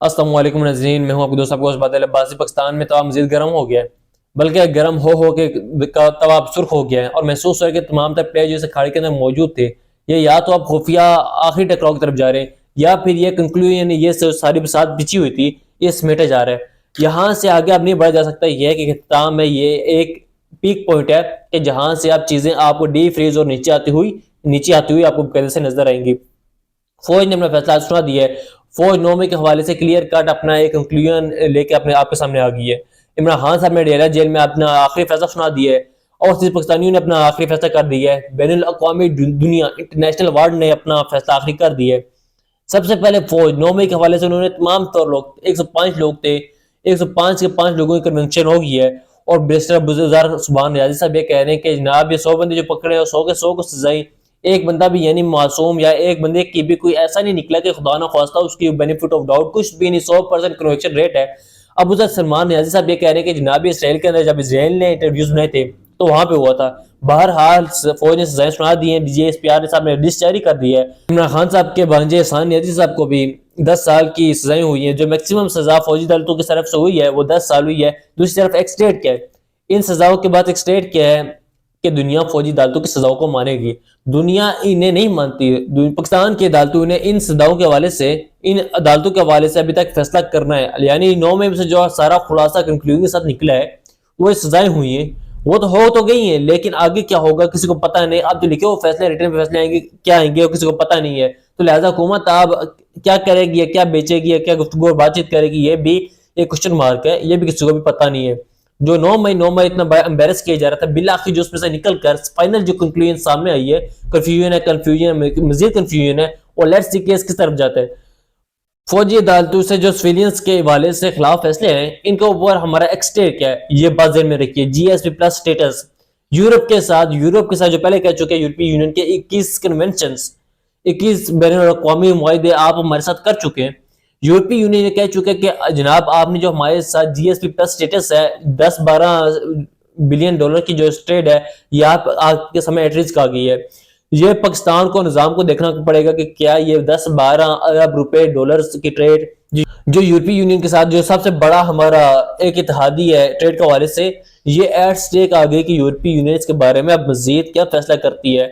السلام علیکم ناظرین، میں ہوں آپ کے دوست آپ کو بادل عباسی۔ پاکستان میں توا مزید گرم ہو گیا ہے، بلکہ گرم ہو کے توا سرخ ہو گیا ہے، اور محسوس ہو رہا ہے کہ تمام تر پلیئر جو اس اکھاڑے کے اندر موجود تھے یہ یا تو اب خفیہ آخری ٹکراؤ کی طرف جا رہے ہیں، یا پھر یہ کنکلوژن یہ ساری بساط بچی ہوئی تھی یہ سمیٹا جا رہا ہے۔ یہاں سے آگے اب نہیں بڑھا جا سکتا، یہ ہے کہ اختتام میں یہ ایک پیک پوائنٹ ہے کہ جہاں سے اب چیزیں آپ کو ڈی فریز اور نیچے آتی ہوئی آپ کو قاعدے سے نظر آئیں گی۔ فوج نے اپنا فیصلہ سنا دیا ہے۔ فوج 9 مئی کے حوالے سے کلیئر کٹ اپنا ایک کنکلوژن لے کے اپنے آپ کے سامنے آ گئی ہے۔ عمران خان صاحب نے ڈیرہ جیل میں اپنا آخری فیصلہ سنا دیا ہے، اور پاکستانیوں نے اپنا آخری فیصلہ کر دیا ہے۔ بین الاقوامی دنیا انٹرنیشنل ورلڈ نے اپنا فیصلہ آخری کر دیا ہے۔ سب سے پہلے فوج 9 مئی کے حوالے سے انہوں نے تمام طور لوگ 105 لوگ تھے، 105 کے 5 لوگوں کی کنونشن ہو گئی ہے، اور بیرسٹر بزرگزار سبحان ریاضی صاحب یہ کہہ رہے ہیں کہ جناب یہ 100 بندے جو پکڑے ہیں 100 کے 100 کو سزائیں، ایک بندہ بھی یعنی معصوم یا ایک بندے کی بھی کوئی ایسا نہیں نکلا کہ خدا نہ خواستہ اس کی بینیفٹ آف ڈاؤٹ کچھ بھی نہیں، 100% کنویکشن ریٹ ہے۔ اب ادھر سلمان نیازی صاحب یہ کہہ رہے ہیں کہ جناب اسرائیل کے اندر جب اسرائیل نے انٹرویوز بنائے تھے تو وہاں پہ ہوا تھا۔ بہرحال فوج نے سزائیں سنا دی ہیں، D G S P R صاحب نے لسٹ جاری کر دی ہے۔ عمران خان صاحب کے بھانجے احسان نیازی صاحب کو بھی 10 سال کی سزائیں ہوئی ہیں، جو میکسیمم سزا فوجی عدالتوں کی طرف سے ہوئی ہے وہ 10 سال ہوئی ہے۔ دوسری طرف ایک اسٹیٹ کیا ہے، ان سزاؤں کے بعد ایک اسٹیٹ کیا ہے کہ دنیا فوجی عدالتوں کی سزاؤں کو مانے گی، دنیا انہیں نہیں مانتی۔ پاکستان کی عدالتوں نے ان سزاؤں کے حوالے سے ان عدالتوں کے حوالے سے ابھی تک فیصلہ کرنا ہے، یعنی 9 مئی سے جو سارا خلاصہ کنکلوژن کے ساتھ نکلا ہے وہ سزائیں ہوئی ہیں، وہ تو ہو تو گئی ہیں، لیکن آگے کیا ہوگا کسی کو پتہ نہیں۔ اب جو لکھے وہ فیصلے ریٹن پہ فیصلے آئیں گے کیا آئیں گے وہ کسی کو پتہ نہیں ہے، تو لہٰذا حکومت اب کیا کرے گی، کیا بیچے گی، کیا گفتگو اور بات چیت کرے گی، یہ بھی ایک کوشچن مارک ہے، یہ بھی کسی کو بھی پتہ نہیں ہے۔ جو 9 مئی اتنا امبیرس کیا جا رہا تھا، بالآخر جو اس میں سے نکل کر فائنل جو کنکلوژن سامنے آئی ہے، کنفیوژن مزید کنفیوژن ہے، اور لیٹس سی کیس کس طرف جاتا ہے۔ فوجی عدالتوں سے جو سویلینز کے حوالے سے خلاف فیصلے ہیں ان کے اوپر ہمارا ایکسٹیٹ کیا ہے یہ بات ذہن میں رکھیے۔ G S P plus status Europe کے ساتھ جو پہلے کہہ چکے یورپی یونین کے 21 کنونشنز، 21 بین الاقوامی معاہدے آپ ہمارے ساتھ کر چکے ہیں۔ یورپی یونین یہ کہہ چکے کہ جناب آپ نے جو ہمارے ساتھ جی ایس پی پلس سٹیٹس ہے 10-12 بلین ڈالر کی جو ٹریڈ ہے یہ آپ کے سامنے ایٹ رسک آ گئی ہے۔ یہ پاکستان کو نظام کو دیکھنا پڑے گا کہ کیا یہ 10-12 ارب روپے ڈالرز کی ٹریڈ جو یورپی یونین کے ساتھ جو سب سے بڑا ہمارا ایک اتحادی ہے ٹریڈ کے حوالے سے، یہ ایٹ سٹیک آ گئی کہ یورپی یونین اس کے بارے میں اب مزید کیا فیصلہ کرتی ہے۔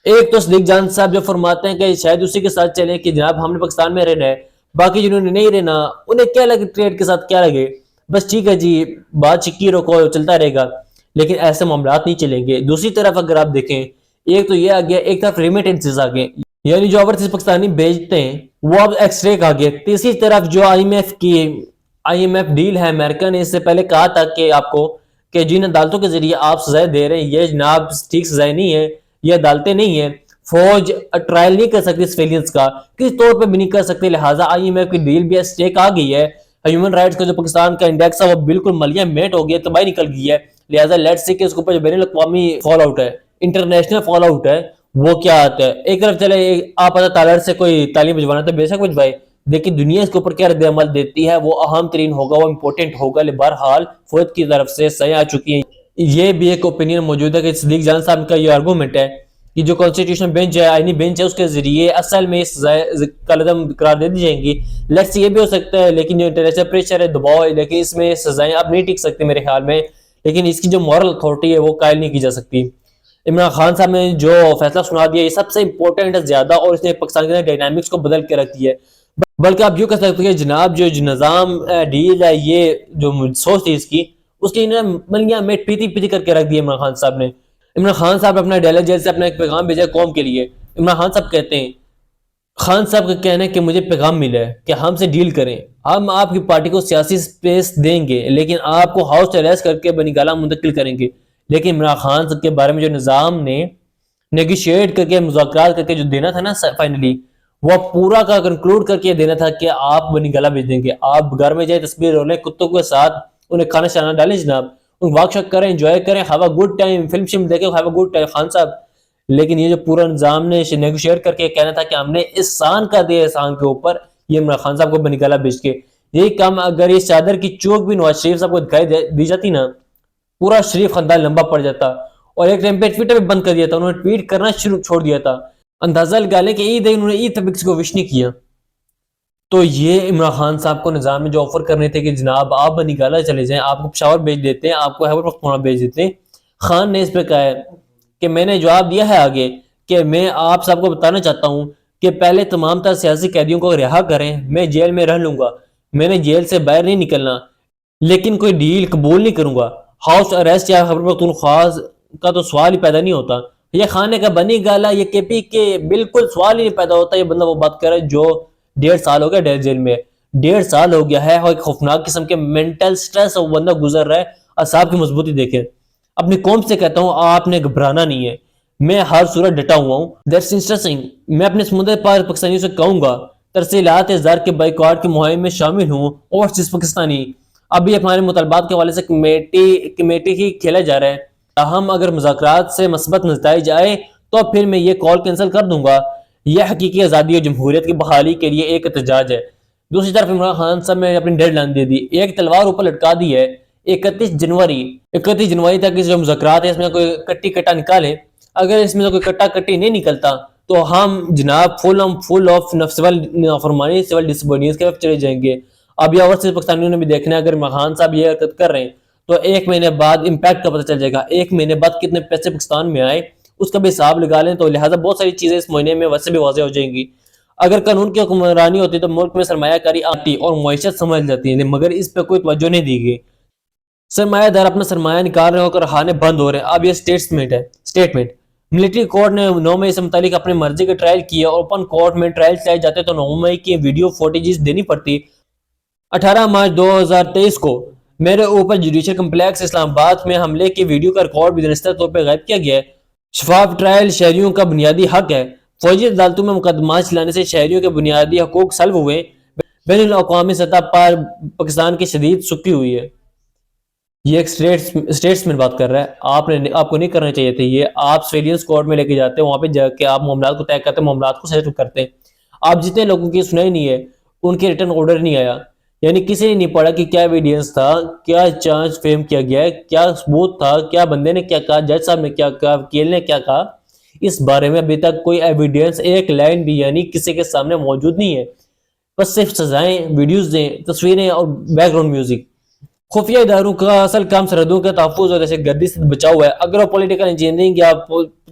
ایک تو صدیق جان صاحب جو فرماتے ہیں کہ شاید اسی کے ساتھ چلیں کہ جناب ہم نے پاکستان میں رہنا ہے، باقی جنہوں نے نہیں رہنا انہیں کیا لگے ٹریڈ کے ساتھ کیا لگے، بس ٹھیک ہے جی بات چکی رکھو چلتا رہے گا، لیکن ایسے معاملات نہیں چلیں گے۔ دوسری طرف اگر آپ دیکھیں ایک تو یہ آ گیا، ایک طرف ریمیٹنسز آ گئے، یعنی جو اوورسیز پاکستانی بھیجتے ہیں وہ اب ایکسٹریک آ گئے۔ تیسری طرف جو آئی ایم ایف ڈیل ہے، امریکہ نے اس سے پہلے کہا تھا کہ آپ کو کہ جن عدالتوں کے ذریعے آپ سزائیں دے رہے ہیں یہ جناب ٹھیک سزائیں نہیں ہیں، یہ عدالتیں نہیں ہیں، فوج ٹرائل نہیں کر سکتی سویلینس کا، کسی طور پہ بھی نہیں کر سکتے، لہٰذا آئی ایم ایف کی ڈیل بھی اسٹیک آ گئی ہے۔ ہیومن رائٹس کا جو پاکستان کا انڈیکس ہے وہ بالکل ملیہ میٹ ہو گیا، تباہی نکل گئی ہے، لہٰذا لیٹس سی کہ اس کے اوپر جو بین الاقوامی فال آؤٹ ہے، انٹرنیشنل فال آؤٹ ہے، وہ کیا آتا ہے۔ ایک طرف چلے آپ تالر سے کوئی تعلیم بھجوانا تو بے شک بھجوائے، لیکن دنیا اس کے اوپر کیا رد عمل دیتی ہے وہ اہم ترین ہوگا، وہ امپورٹنٹ ہوگا۔ بہرحال فوج کی طرف سے صحیح آ چکی ہیں۔ یہ بھی ایک اوپینین موجود ہے کہ صدیق جان صاحب کا یہ آرگومنٹ ہے کہ جو کانسٹیٹیوشن بینچ ہے، آئینی بینچ ہے، اس کے ذریعے اصل میں قلعدم قرار دے دی جائیں گی۔ لیٹس یہ بھی ہو سکتا ہے، لیکن جو انٹرنیشنل پریشر ہے، دباؤ ہے، لیکن اس میں سزائیں اب نہیں ٹک سکتی میرے خیال میں، لیکن اس کی جو مورل اتھارٹی ہے وہ قائل نہیں کی جا سکتی۔ عمران خان صاحب نے جو فیصلہ سنا دیا یہ سب سے امپورٹنٹ ہے زیادہ، اور اس نے پاکستان کے ڈائنامکس کو بدل کے رکھ دیا ہے۔ بلکہ آپ یوں کہہ سکتے ہیں کہ جناب جو نظام ڈیل ہے یہ جو سوچ تھی اس کی ملیاں میں پیتی کر کے رکھ دی عمران خان صاحب نے۔ عمران خان صاحب اپنا ڈیلہ جیل سے اپنا ایک پیغام بھیجا قوم کے لیے۔ عمران خان صاحب کہتے ہیں، خان صاحب کا کہنا ہے کہ مجھے پیغام ملا ہے کہ ہم سے ڈیل کریں، ہم آپ کی پارٹی کو سیاسی سپیس دیں گے لیکن آپ کو ہاؤس اریسٹ کر کے بنی گالہ منتقل کریں گے۔ لیکن عمران خان صاحب کے بارے میں جو نظام نے نیگوشیٹ کر کے مذاکرات کر کے جو دینا تھا نا فائنلی، وہ پورا کا کنکلوڈ کر کے دینا تھا کہ آپ بنی گالہ بھیج دیں گے، آپ گھر میں جائیں تصویر رولیں کتوں کے ساتھ، انہیں کھانا شانا ڈالیں جناب، ان واک شاک کریں، انجوائے کریں، have a good time, film شم دیکھیں، have a good time Khan صاحب۔ لیکن یہ جو پورا نظام نے نیگوشیٹ کر کے کہنا تھا کہ ہم نے احسان کر دیا احسان کے اوپر، یہ عمران خان صاحب کو بنی گالہ بھیج کے، یہی کام اگر اس چادر کی چوک بھی نواز شریف صاحب کو دکھائی دی جاتی نا، پورا شریف خاندان لمبا پڑ جاتا۔ اور ایک ٹائم پہ ٹویٹر بھی بند کر دیا تھا، انہوں نے ٹویٹ کرنا چھوڑ دیا تھا۔ اندازہ لگا لیں کہ عید ہے، انہوں نے عید پہ کسی کو وش نہیں کیا۔ تو یہ عمران خان صاحب کو نظام میں جو آفر کرنے تھے کہ جناب آپ بنی گالہ چلے جائیں، آپ کو پشاور بھیج دیتے ہیں، آپ کو خیبر پختونخوا بھیج دیتے ہیں، خان نے اس پہ کہا ہے کہ میں نے جواب دیا ہے آگے کہ میں آپ سب کو بتانا چاہتا ہوں کہ پہلے تمام تر سیاسی قیدیوں کو رہا کریں، میں جیل میں رہ لوں گا، میں نے جیل سے باہر نہیں نکلنا، لیکن کوئی ڈیل قبول نہیں کروں گا، ہاؤس اریسٹ یا خیبر پختونخوا کا تو سوال ہی پیدا نہیں ہوتا۔ یہ خان نے کہا بنی گالا، یہ کے پی کے بالکل سوال ہی نہیں پیدا ہوتا۔ یہ بندہ وہ بات کر رہا ہے جو 1.5 سال ہو گیا ڈیل جیل میں، 1.5 سال ہو گیا ہے، اور ایک خوفناک قسم کے مینٹل سٹریس وہ بندہ گزر رہا ہے۔ اعصاب کی مضبوطی دیکھیں۔ اپنی قوم سے کہتا ہوں آپ نے گھبرانا نہیں ہے، میں ہر صورت ڈٹا ہوا ہوں۔ دیٹس انٹرسٹنگ، میں اپنے سمندر پار پاکستانیوں سے کہوں گا ترسیلات زر کے بائیکاٹ کی مہم میں شامل ہوں، اور جس پاکستانی ابھی ہمارے مطالبات کے حوالے سے کمیٹی ہی کھیلا جا رہا ہے، تاہم اگر مذاکرات سے مثبت نتائج آئے تو پھر میں یہ کال کینسل کر دوں گا۔ یہ حقیقی آزادی اور جمہوریت کی بحالی کے لیے ایک احتجاج ہے۔ دوسری طرف عمران خان صاحب نے اپنی ڈیڈ لائن دے دی، ایک تلوار اوپر لٹکا دی ہے، 31 جنوری تک جو مذاکرات ہے اس میں کوئی کٹی کٹا نکالے، اگر اس میں سے کوئی کٹا کٹی نہیں نکلتا تو ہم جناب فل آف سول نافرمانی، سول ڈس اوبیڈینس کے وقت چلے جائیں گے۔ اب یہ اور صرف پاکستانیوں نے بھی دیکھنا ہے، اگر عمران خان صاحب یہ حرکت کر رہے ہیں تو 1 مہینے بعد امپیکٹ کا پتہ چل جائے گا، 1 مہینے بعد کتنے پیسے پاکستان میں آئے اس کا بھی حساب لگا لیں، تو لہٰذا بہت ساری چیزیں اس مہینے میں ویسے بھی واضح ہو جائیں گی۔ اگر قانون کی حکمرانی ہوتی تو ملک میں سرمایہ کاری آتی اور معیشت سنبھل جاتی ہے، مگر اس پہ کوئی توجہ نہیں دی گئی۔ سرمایہ دار اپنا سرمایہ نکال رہے ہو کر رہانے بند ہو رہے ہیں۔ اب یہ سٹیٹمنٹ ملٹری کورٹ نے 9 مئی سے متعلق اپنی مرضی کے ٹرائل کیا، اوپن کورٹ میں ٹرائل چلائے جاتے تو 9 مئی کی ویڈیو فوٹیجز دینی پڑتی۔ 18 مارچ 2023 کو میرے اوپر جوڈیشل کمپلیکس اسلام آباد میں حملے کی ویڈیو کا ریکارڈ بدنستہ طور پہ غائب کیا گیا ہے۔ شفاف ٹرائل شہریوں کا بنیادی حق ہے، فوجی عدالتوں میں مقدمات چلانے سے شہریوں کے بنیادی حقوق سلب ہوئے، بین الاقوامی سطح پر پاکستان کی شدید سکی ہوئی ہے۔ یہ ایک سٹیٹسمین بات کر رہا ہے، آپ کو نہیں کرنا چاہیے تھے یہ، آپ سویلینس کورٹ میں لے کے جاتے ہیں، وہاں پہ جا کے آپ معاملات کو طے کرتے ہیں، معاملات کو سیٹل کرتے ہیں۔ آپ جتنے لوگوں کی سنائی نہیں ہے ان کے ریٹرن آرڈر نہیں آیا، یعنی کسی نے نہیں پڑھا کہ کیا ایویڈینس تھا، کیا چارج فریم کیا گیا ہے، کیا ثبوت تھا، کیا بندے نے کیا کہا، جج صاحب نے کیا کہا، وکیل نے کیا کہا، اس بارے میں ابھی تک کوئی ایویڈینس ایک لائن بھی یعنی کسی کے سامنے موجود نہیں ہے، بس صرف سزائیں، ویڈیوز دیں، تصویریں اور بیک گراؤنڈ میوزک۔ خفیہ اداروں کا اصل کام سرحدوں کا تحفظ اور دہشت گردی سے بچاؤ ہے۔ اگر وہ پولیٹیکل انجینئرنگ یا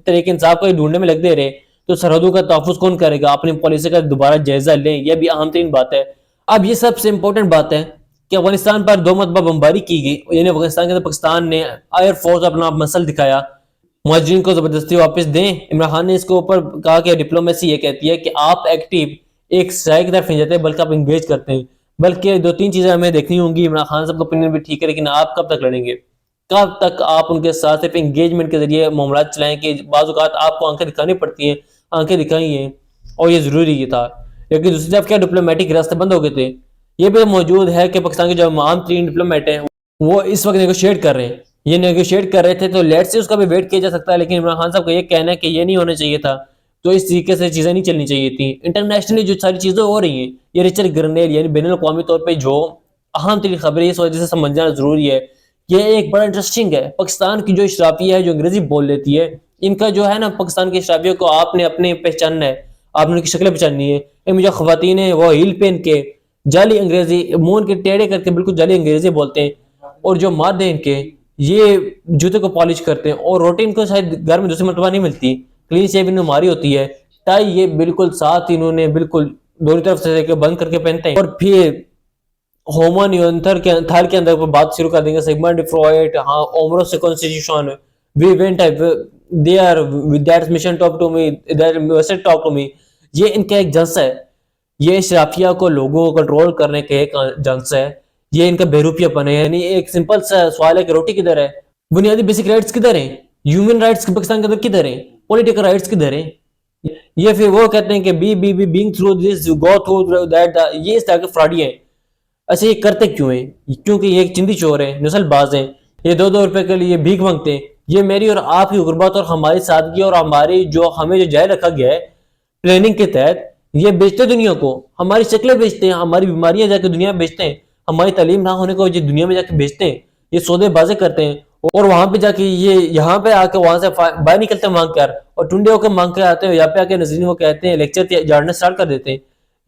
طریقے انصاف کو ڈھونڈنے میں لگ دے رہے تو سرحدوں کا تحفظ کون کرے گا؟ اپنی پالیسی کا دوبارہ جائزہ لیں، یہ بھی اہم ترین بات ہے۔ اب یہ سب سے امپورٹنٹ بات ہے کہ افغانستان پر 2 مرتبہ بمباری کی گئی، یعنی افغانستان کے اندر پاکستان نے ایئر فورس اپنا مسل دکھایا، مہاجرین کو زبردستی واپس دیں۔ عمران خان نے اس کے اوپر کہا کہ ڈپلومیسی یہ کہتی ہے کہ آپ ایکٹیو ایک سائے کی طرف نہیں جاتے بلکہ آپ انگیج کرتے ہیں، بلکہ 2-3 چیزیں ہمیں دیکھنی ہوں گی۔ عمران خان صاحب کا اپینین بھی ٹھیک ہے، لیکن آپ کب تک لڑیں گے؟ کب تک آپ ان کے ساتھ صرف انگیجمنٹ کے ذریعے معاملات چلائیں کہ بعض اوقات آپ کو آنکھیں دکھانی پڑتی ہیں، آنکھیں دکھائی ہیں اور یہ ضروری یہ تھا، لیکن دوسری طرف کیا ڈپلومیٹک راستے بند ہو گئے تھے؟ یہ بھی موجود ہے کہ پاکستان کے جو عام ترین ڈپلومیٹ ہیں وہ اس وقت نیگوشیٹ کر رہے ہیں، یہ نیگوشیٹ کر رہے تھے تو لیٹ سے اس کا بھی ویٹ کیا جا سکتا ہے، لیکن عمران خان صاحب کا یہ کہنا ہے کہ یہ نہیں ہونا چاہیے تھا، تو اس طریقے سے چیزیں نہیں چلنی چاہیے تھیں۔ انٹرنیشنلی جو ساری چیزیں ہو رہی ہیں، یہ رچرڈ گرنیل یعنی بین الاقوامی طور پہ جو اہم ترین خبر ہے، اس وجہ سے سمجھنا ضروری ہے۔ یہ ایک بڑا انٹرسٹنگ ہے، پاکستان کی جو اشرافیہ ہے جو انگریزی بول لیتی ہے، ان کا جو ہے نا پاکستان کی اشرافیہ کو آپ نے اپنے پہچاننا ہے، آپ نے ان کی شکلیں پہچاننی ہے۔ ان جو خواتین ہیں وہ ہیل پہن کے جعلی انگریزی منہ کے ٹیڑے کر کے بالکل جعلی انگریزی بولتے ہیں، اور جو مرد ہیں ان کے یہ جوتے کو پالش کرتے ہیں، اور روٹی ان کو شاید گھر میں دوسری مرتبہ نہیں ملتی، کلین شیونگ ہماری ہوتی ہے، ٹائی یہ بالکل ساتھ انہوں نے بالکل دونوں طرف سے بند کر کے پہنتے ہیں، اور پھر ہوما نیونتھر کے تھال کے اندر بات شروع کر دیں گے، سیگمنڈ فروئڈ، ہاں عمروں سے constitution we went there with that mission talk to me that west talk to me, یہ ان کا ایک جنس ہے، یہ اشرافیہ کو لوگوں کو کنٹرول کرنے کا ایک جنس ہے، یہ ان کا بیروپیہ پن ہے۔ یعنی ایک سمپل سا سوال ہے کہ روٹی کدھر ہے، بنیادی بیسک رائٹس کدھر ہیں، ہیومن رائٹس پاکستان کے اندر کدھر ہیں، پولیٹیکل رائٹس کدھر ہیں؟ یہ پھر وہ کہتے ہیں کہ being through this go through that, یہ اس طرح کے فراڈی ہیں۔ اچھا یہ کرتے کیوں ہیں؟ کیونکہ یہ ایک چندی چور ہیں، نسل باز ہیں، یہ 2-2 روپے کے لیے بھیک مانگتے ہیں۔ یہ میری اور آپ کی غربت اور ہماری سادگی اور ہماری جو ہمیں جو جائے رکھا گیا ہے پلاننگ کے تحت، یہ بیچتے دنیا کو، ہماری شکلیں بیچتے ہیں، ہماری بیماریاں جا کے دنیا میں بیچتے ہیں، ہماری تعلیم نہ ہونے کو یہ دنیا میں جا کے بیچتے ہیں، یہ سودے بازے کرتے ہیں، اور وہاں پہ جا کے یہ یہاں پہ آ کے وہاں سے باہر نکلتے ہیں مانگ کر، اور ٹنڈے ہو کے مانگ کے آتے ہیں، یہاں پہ آ کے نظرین وہ کہتے ہیں لیکچر جاڑنا سٹارٹ کر دیتے ہیں۔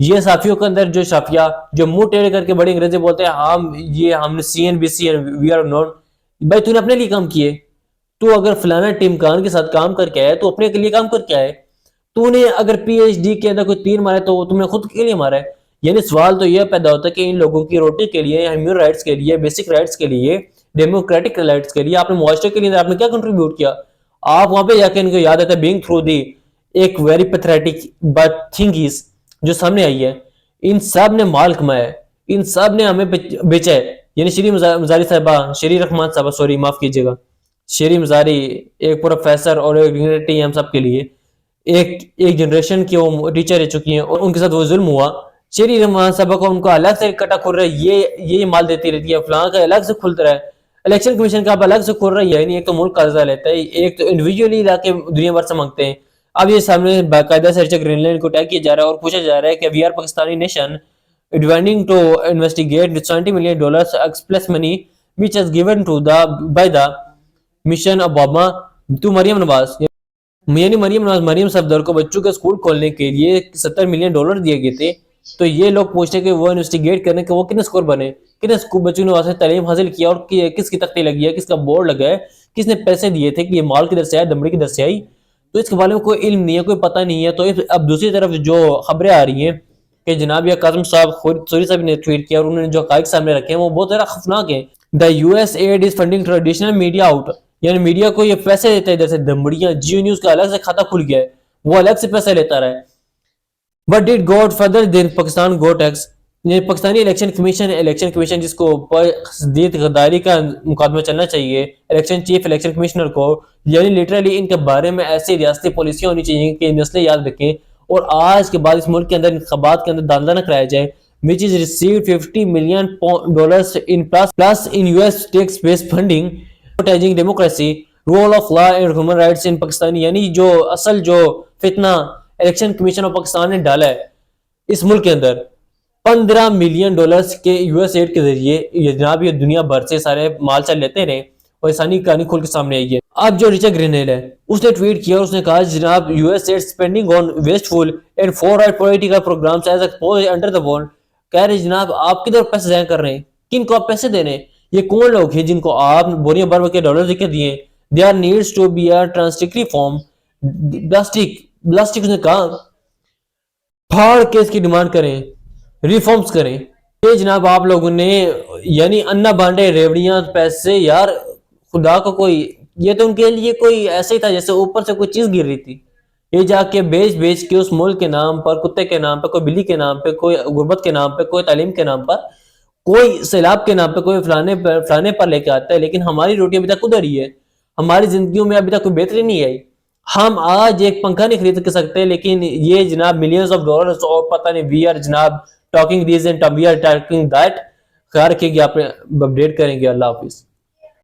یہ صحافیوں کے اندر جو شافیہ جو منہ ٹیڑھے کر کے بڑی انگریزی بولتے ہیں، ہم نے سی این بی سی وی آر نون. بھائی تو نے اپنے لیے کام کیے. تو اگر فلانا ٹیم کان کے ساتھ کام کر کے آئے تو اپنے کے لیے کام کر کے آئے. تو نے اگر پی ایچ ڈی کے اندر کوئی تیر مارے تو تم نے خود کے لیے مارا ہے. یعنی سوال تو یہ پیدا ہوتا ہے کہ ان لوگوں کی روٹی کے لیے، ہیومن رائٹس کے لیے، بیسک رائٹس کے لیے، ڈیموکریٹک رائٹس کے لیے آپ نے معاشرے کے لیے آپ نے کیا کنٹریبیوٹ کیا؟ آپ وہاں پہ جا کے ان کو یاد آتا ہے بینگ تھرو دی ایک ویری پیتھریٹک بٹ تھنگ از جو سامنے آئی ہے. ان سب نے مال کمایا ہے، ان سب نے ہمیں بیچا ہے. یعنی شری مزاری صاحبہ، شری رحمان صاحبہ، سوری معاف کیجیے گا، شری مزاری ایک پروفیسر اور ایک ڈگنیٹی ہم سب کے لیے ایک جنریشن کی وہ ٹیچر رہ چکی ہیں اور ان کے ساتھ وہ ظلم ہوا. شری رحمان صاحبہ کو ان کو الگ سے کٹا کھل رہا ہے، یہ مال دیتی رہتی ہے، فلاں کا الگ سے کھلتا رہا ہے، الیکشن کمیشن کا اب الگ سے کھل رہا ہے. یعنی ایک تو ملک قرضہ لیتا ہے، ایک تو انڈیویجولی لا کے دنیا بھر سے مانگتے ہیں. اب یہ سامنے باقاعدہ سرچ گرین لینڈ کو ٹیگ کیا جا رہا ہے اور پوچھا جا رہا ہے کہ we are Pakistani nation demanding to investigate $70 million express money which is given to by the mission Obama to Maryam Nawaz. یعنی مریم نواز، مریم صفدر کو بچوں کے اسکول کھولنے کے لیے $70 ملین دیے گئے تھے. تو یہ لوگ پوچھتے کہ وہ انویسٹیگیٹ کرنے کہ وہ کتنے اسکور بنے، کتنے بچوں نے وہاں سے تعلیم حاصل کیا اور کس کی تختی لگی ہے، کس کا بورڈ لگا ہے، کس نے پیسے دیے تھے کہ یہ مال کدھر سے آئی، دمڑی کدھر سے آئی. تو اس کے بارے میں کوئی علم نہیں ہے، کوئی پتہ نہیں ہے. تو اب دوسری طرف جو خبریں آ رہی ہیں کہ جناب یہ قاسم صاحب سوری صاحب نے ٹویٹ کیا اور انہوں نے جو حقائق سامنے رکھے ہیں وہ بہت زیادہ خفناک ہیں. دا you S add is funding traditional media out. یعنی میڈیا کو یہ پیسے دیتا ہے، جیسے دمڑیاں جیو نیوز کا الگ سے کھاتہ کھل گیا ہے، وہ الگ سے پیسے لیتا رہا ہے. But dad got further than Pakistan go tax. Pakistani election commission جس کو جدید غداری کا مقدمہ چلنا چاہیے، الیکشن چیف الیکشن کمشنر کو، یعنی لٹرلی ان کے بارے میں ایسی ریاستی پالیسیاں ہونی چاہیے کہ نسلیں یاد رکھیں اور آج کے بعد اس ملک کے اندر انتخابات کے اندر داندہ نہ کرایا جائے. which is received $50 million in plus in US tax based funding protecting democracy rule of law and human rights in Pakistan. یعنی جو اصل جو فتنہ الیکشن کمیشن آف پاکستان نے ڈالا ہے اس ملک کے اندر $15 ملین کے یو ایس ایڈ کے ذریعے، یہ جناب یہ دنیا بھر سے سارے مال چل لیتے رہے اور انسانی کہانی کھول کے سامنے آئی ہے. اب جو رچرڈ گرینیل ہے اس نے ٹویٹ کیا اور اس نے کہا جناب U S aid spending on wasteful and far right political programs as exposed under the world. کہہ رہے جناب آپ کدھر پیسے ضائع کر رہے ہیں، کن کو آپ پیسے دے رہے ہیں، یہ کون لوگ ہیں جن کو آپ بوریاں بھر کے ڈالر دے دیے. there needs to be a drastically form plastic نے کہا پھاڑ کے اس کی ڈیمانڈ کریں، ریفارمز کریں. یہ جناب آپ لوگوں نے یعنی انا بانڈے ریوڑیاں پیسے، یار خدا کو کوئی، یہ تو ان کے لیے کوئی ایسے ہی تھا جیسے اوپر سے کوئی چیز گر رہی تھی. یہ جا کے بیچ کے اس ملک کے نام پر، کتے کے نام پر، کوئی بلی کے نام پہ، کوئی غربت کے نام پہ، کوئی تعلیم کے نام پر، کوئی سیلاب کے نام پہ، کوئی فلانے پر لے کے آتا ہے. لیکن ہماری روٹی ابھی تک ادھر ہی ہے، ہماری زندگیوں میں ابھی تک کوئی بہتری نہیں آئی. ہم آج ایک پنکھا نہیں خرید سکتے لیکن یہ جناب ملینز آف ڈالرز اور پتہ نہیں وی آر جناب talking these and we are talking that. خیال رکھیے گا، آپ اپڈیٹ کریں گے. اللہ حافظ.